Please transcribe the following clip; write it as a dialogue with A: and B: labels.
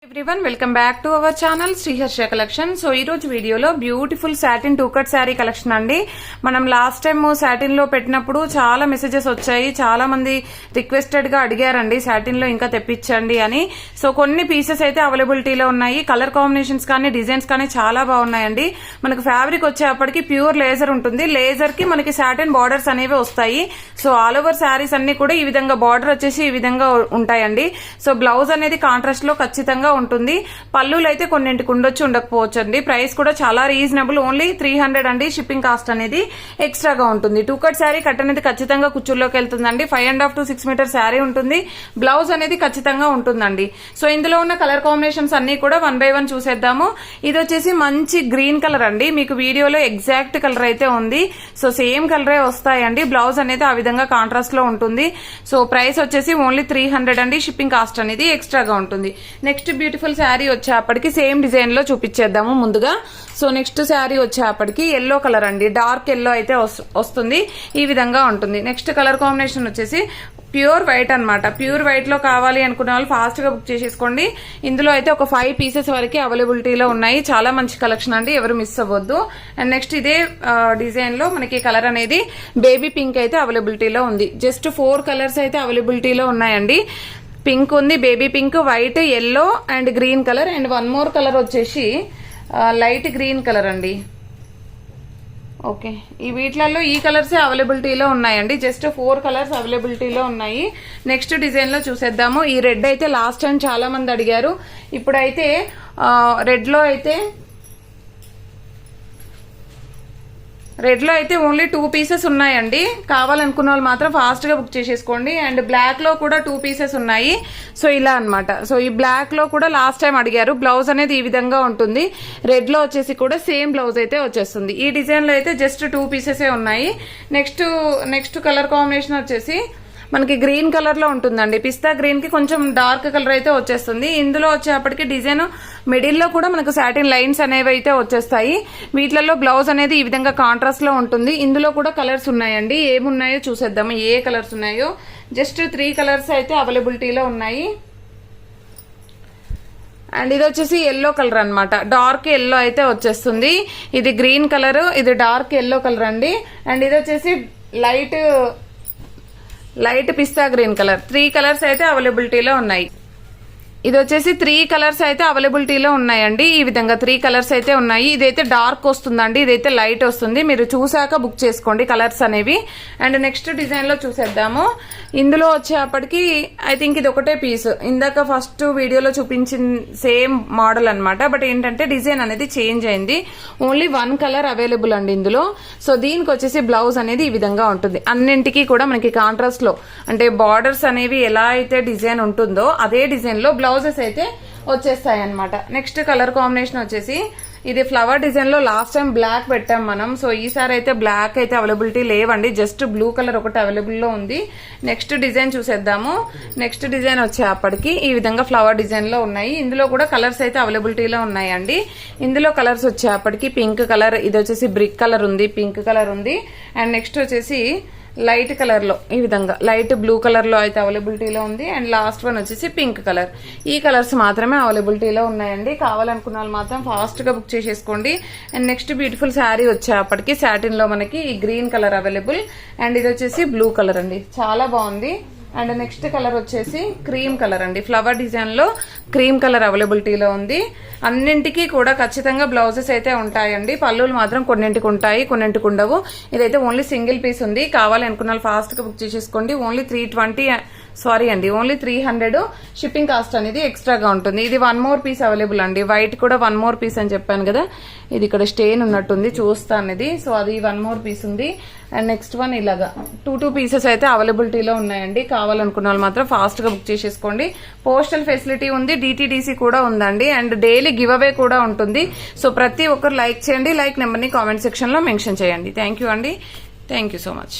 A: Everyone welcome back to our channel Sriharsha collection. So ఈ రోజు వీడియోలో beautiful satin two cut sari collection అండి. మనం లాస్ట్ టైం సాటిన్ లో పెట్టినప్పుడు చాలా మెసేజెస్ వచ్చాయి, చాలా మంది రిక్వెస్టెడ్ గా అడిగారండి సాటిన్ లో ఇంకా తెప్పించండి అని. సో కొన్ని పీసెస్ అయితే అవైలబిలిటీలో ఉన్నాయి. కలర్ కాంబినేషన్స్ కానీ డిజైన్స్ కానీ చాలా బాగున్నాయండి. మనకు ఫ్యాబ్రిక్ వచ్చేప్పటికి ప్యూర్ లేజర్ ఉంటుంది. లేజర్ కి మనకి సాటిన్ బార్డర్స్ అనేవి వస్తాయి. సో ఆల్ ఓవర్ శారీస్ అన్ని కూడా ఈ విధంగా బార్డర్ వచ్చేసి ఈ విధంగా ఉంటాయండి. సో బ్లౌజ్ అనేది కాంట్రాస్ట్ లో ఖచ్చితంగా ఉంటుంది. పళ్ళులు అయితే కొన్నింటికి ఉండొచ్చు, ఉండకపోవచ్చు అండి. ప్రైస్ కూడా చాలా రీజనబుల్, ఓన్లీ 300 అండి. షిప్పింగ్ కాస్ట్ అనేది ఎక్స్ట్రాగా ఉంటుంది. టూ కట్ శారీ కట్ అనేది ఖచ్చితంగా కుచ్చుల్లోకి వెళ్తుందండి. 5.5 to 6 మీటర్ శారీ ఉంటుంది. బ్లౌజ్ అనేది ఖచ్చితంగా ఉంటుందండి. సో ఇందులో ఉన్న కలర్ కాంబినేషన్స్ అన్ని కూడా 1 by 1 చూసేద్దాము. ఇది వచ్చేసి మంచి గ్రీన్ కలర్ అండి. మీకు వీడియోలో ఎగ్జాక్ట్ కలర్ అయితే ఉంది. సో సేమ్ కలరే వస్తాయండి. బ్లౌజ్ అనేది ఆ విధంగా కాంట్రాస్ట్ లో ఉంటుంది. సో ప్రైస్ వచ్చేసి ఓన్లీ 300 అండి. షిప్పింగ్ కాస్ట్ అనేది ఎక్స్ట్రాగా ఉంటుంది. నెక్స్ట్ బ్యూటిఫుల్ శారీ వచ్చేప్పటికి సేమ్ డిజైన్ లో చూపించేద్దాము ముందుగా. సో నెక్స్ట్ శారీ వచ్చేప్పటికి ఎల్లో కలర్ అండి. డార్క్ ఎల్లో అయితే వస్తుంది, ఈ విధంగా ఉంటుంది. నెక్స్ట్ కలర్ కాంబినేషన్ వచ్చేసి ప్యూర్ వైట్ అన్నమాట. ప్యూర్ వైట్ లో కావాలి అనుకున్న వాళ్ళు ఫాస్ట్ గా బుక్ చేసేసుకోండి. ఇందులో అయితే ఒక 5 పీసెస్ వరకు అవైలబిలిటీలో ఉన్నాయి. చాలా మంచి కలెక్షన్ అండి, ఎవరు మిస్ అవ్వద్దు. అండ్ నెక్స్ట్ ఇదే డిజైన్ లో మనకి కలర్ అనేది బేబీ పింక్ అయితే అవైలబిలిటీలో ఉంది. జస్ట్ 4 కలర్స్ అయితే అవైలబిలిటీలో ఉన్నాయండి. పింక్ ఉంది, baby pink, white, yellow and green colour. And one more colour వచ్చేసి లైట్ గ్రీన్ కలర్ అండి. ఓకే, ఈ వీటిలలో ఈ కలర్సే అవైలబిలిటీలో ఉన్నాయండి. జస్ట్ 4 కలర్స్ అవైలబిలిటీలో ఉన్నాయి. నెక్స్ట్ డిజైన్ లో చూసేద్దాము. ఈ రెడ్ అయితే లాస్ట్ టైం చాలా మంది అడిగారు. ఇప్పుడైతే రెడ్ లో అయితే ఓన్లీ 2 పీసెస్ ఉన్నాయండి. కావాలనుకున్న వాళ్ళు మాత్రం ఫాస్ట్ గా బుక్ చేసేసుకోండి. అండ్ బ్లాక్ లో కూడా 2 పీసెస్ ఉన్నాయి. సో ఇలా అన్నమాట. సో ఈ బ్లాక్ లో కూడా లాస్ట్ టైం అడిగారు. బ్లౌజ్ అనేది ఈ విధంగా ఉంటుంది. రెడ్ లో వచ్చేసి కూడా సేమ్ బ్లౌజ్ అయితే వచ్చేస్తుంది. ఈ డిజైన్ లో అయితే జస్ట్ 2 పీసెస్ ఉన్నాయి. నెక్స్ట్ కలర్ కాంబినేషన్ వచ్చేసి మనకి గ్రీన్ కలర్ లో ఉంటుందండి. పిస్తా గ్రీన్ కి కొంచెం డార్క్ కలర్ అయితే వచ్చేస్తుంది. ఇందులో వచ్చేప్పటికి డిజైన్ మిడిల్ లో కూడా మనకు సాటిన్ లైన్స్ అనేవి అయితే వచ్చేస్తాయి. వీటిలలో బ్లౌజ్ అనేది ఈ విధంగా కాంట్రాస్ట్ లో ఉంటుంది. ఇందులో కూడా కలర్స్ ఉన్నాయండి. ఏమున్నాయో చూసేద్దాము, ఏ కలర్స్ ఉన్నాయో. జస్ట్ 3 కలర్స్ అయితే అవైలబిలిటీలో ఉన్నాయి. అండ్ ఇది వచ్చేసి ఎల్లో కలర్ అన్నమాట. డార్క్ ఎల్లో అయితే వచ్చేస్తుంది. ఇది గ్రీన్ కలర్, ఇది డార్క్ ఎల్లో కలర్ అండి. అండ్ ఇది వచ్చేసి లైట్ పిస్తా గ్రీన్ కలర్. 3 కలర్స్ అయితే అవైలబిలిటీలో ఉన్నాయి. ఇది వచ్చేసి 3 కలర్స్ అయితే అవైలబిలిటీలో ఉన్నాయండి. ఈ విధంగా 3 కలర్స్ అయితే ఉన్నాయి. ఇదైతే డార్క్ వస్తుందండి, ఇదైతే లైట్ వస్తుంది. మీరు చూసాక బుక్ చేసుకోండి కలర్స్ అనేవి. అండ్ నెక్స్ట్ డిజైన్ లో చూసేద్దాము. ఇందులో వచ్చేప్పటికి ఐ థింక్ ఇది ఒకటే పీస్. ఇందాక ఫస్ట్ వీడియోలో చూపించిన సేమ్ మోడల్ అన్నమాట. బట్ ఏంటంటే డిజైన్ అనేది చేంజ్ అయింది. ఓన్లీ 1 కలర్ అవైలబుల్ అండి ఇందులో. సో దీనికి వచ్చేసి బ్లౌజ్ అనేది ఈ విధంగా ఉంటుంది. అన్నింటికి కూడా మనకి కాంట్రాస్ట్ లో అంటే బార్డర్స్ అనేవి ఎలా అయితే డిజైన్ ఉంటుందో అదే డిజైన్ లో బ్లౌజెస్ అయితే వచ్చేస్తాయి అన్నమాట. నెక్స్ట్ కలర్ కాంబినేషన్ వచ్చేసి ఇది ఫ్లవర్ డిజైన్ లో లాస్ట్ టైం బ్లాక్ పెట్టాం మనం. సో ఈసారి అయితే బ్లాక్ అయితే అవైలబిలిటీ లేవండి. జస్ట్ బ్లూ కలర్ ఒకటి అవైలబుల్ లో ఉంది. నెక్స్ట్ డిజైన్ చూసేద్దాము. నెక్స్ట్ డిజైన్ వచ్చేప్పటికి ఈ విధంగా ఫ్లవర్ డిజైన్ లో ఉన్నాయి. ఇందులో కూడా కలర్స్ అయితే అవైలబిలిటీలో ఉన్నాయండి. ఇందులో కలర్స్ వచ్చేప్పటికి పింక్ కలర్, ఇది వచ్చేసి బ్రిక్ కలర్ ఉంది, పింక్ కలర్ ఉంది. అండ్ నెక్స్ట్ వచ్చేసి లైట్ కలర్ లో ఈ విధంగా లైట్ బ్లూ కలర్ లో అయితే అవైలబిలిటీలో ఉంది. అండ్ లాస్ట్ వన్ వచ్చేసి పింక్ కలర్. ఈ కలర్స్ మాత్రమే అవైలబిలిటీలో ఉన్నాయండి. కావాలనుకున్న వాళ్ళు మాత్రం ఫాస్ట్ గా బుక్ చేసేసుకోండి. అండ్ నెక్స్ట్ బ్యూటిఫుల్ శారీ వచ్చేప్పటికి సాటిన్ లో మనకి ఈ గ్రీన్ కలర్ అవైలబుల్. అండ్ ఇది వచ్చేసి బ్లూ కలర్ అండి, చాలా బాగుంది. అండ్ నెక్స్ట్ కలర్ వచ్చేసి క్రీమ్ కలర్ అండి. ఫ్లవర్ డిజైన్ లో క్రీమ్ కలర్ అవైలబిలిటీలో ఉంది. అన్నింటికి కూడా ఖచ్చితంగా బ్లౌజెస్ అయితే ఉంటాయండి. పళ్ళులు మాత్రం కొన్నింటికి ఉంటాయి, కొన్నింటికి ఉండవు. ఇదైతే ఓన్లీ సింగిల్ పీస్ ఉంది. కావాలి అనుకున్న వాళ్ళు ఫాస్ట్ గా బుక్ చేసేసుకోండి. ఓన్లీ 300 షిప్పింగ్ కాస్ట్ అనేది ఎక్స్ట్రాగా ఉంటుంది. ఇది 1 మోర్ పీస్ అవైలబుల్ అండి. వైట్ కూడా 1 మోర్ పీస్ అని చెప్పాను కదా, ఇది ఇక్కడ స్టెయిన్ ఉన్నట్టుంది చూస్తాను ఇది. సో అది 1 మోర్ పీస్ ఉంది. అండ్ నెక్స్ట్ వన్ ఇలాగా 2 పీసెస్ అయితే అవైలబిలిటీలో ఉన్నాయండి. కావాలనుకున్న వాళ్ళు మాత్రం ఫాస్ట్ గా బుక్ చేసేసుకోండి. పోస్టల్ ఫెసిలిటీ ఉంది, DTDC కూడా ఉందండి. అండ్ డైలీ గివ్ అవే కూడా ఉంటుంది. సో ప్రతి ఒక్కరు లైక్ చేయండి. లైక్ నెంబర్ని కామెంట్ సెక్షన్ లో మెన్షన్ చేయండి. థ్యాంక్ యూ అండి. Thank you so much.